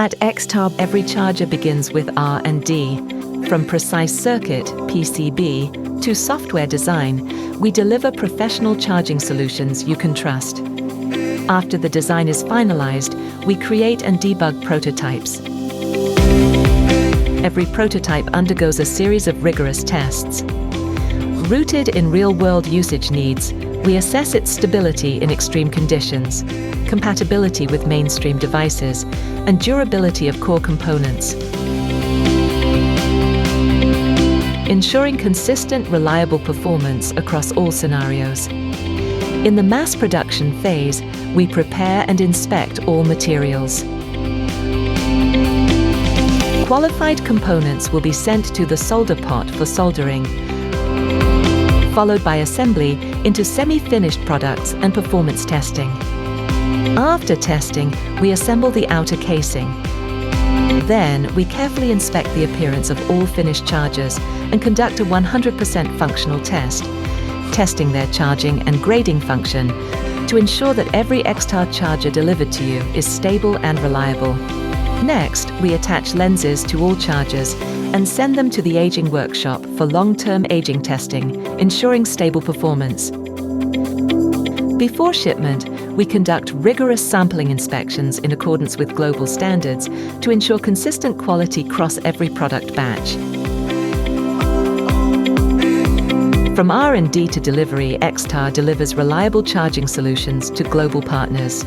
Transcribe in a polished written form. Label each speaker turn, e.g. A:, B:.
A: At XTAR, every charger begins with R&D. From precise circuit, PCB, to software design, we deliver professional charging solutions you can trust. After the design is finalized, we create and debug prototypes. Every prototype undergoes a series of rigorous tests. Rooted in real-world usage needs, we assess its stability in extreme conditions, compatibility with mainstream devices, and durability of core components, ensuring consistent, reliable performance across all scenarios. In the mass production phase, we prepare and inspect all materials. Qualified components will be sent to the solder pot for soldering, followed by assembly into semi-finished products and performance testing. After testing, we assemble the outer casing. Then, we carefully inspect the appearance of all finished chargers and conduct a 100% functional test, testing their charging and grading function to ensure that every XTAR charger delivered to you is stable and reliable. Next, we attach lenses to all chargers and send them to the aging workshop for long-term aging testing, ensuring stable performance. Before shipment, we conduct rigorous sampling inspections in accordance with global standards to ensure consistent quality across every product batch. From R&D to delivery, XTAR delivers reliable charging solutions to global partners.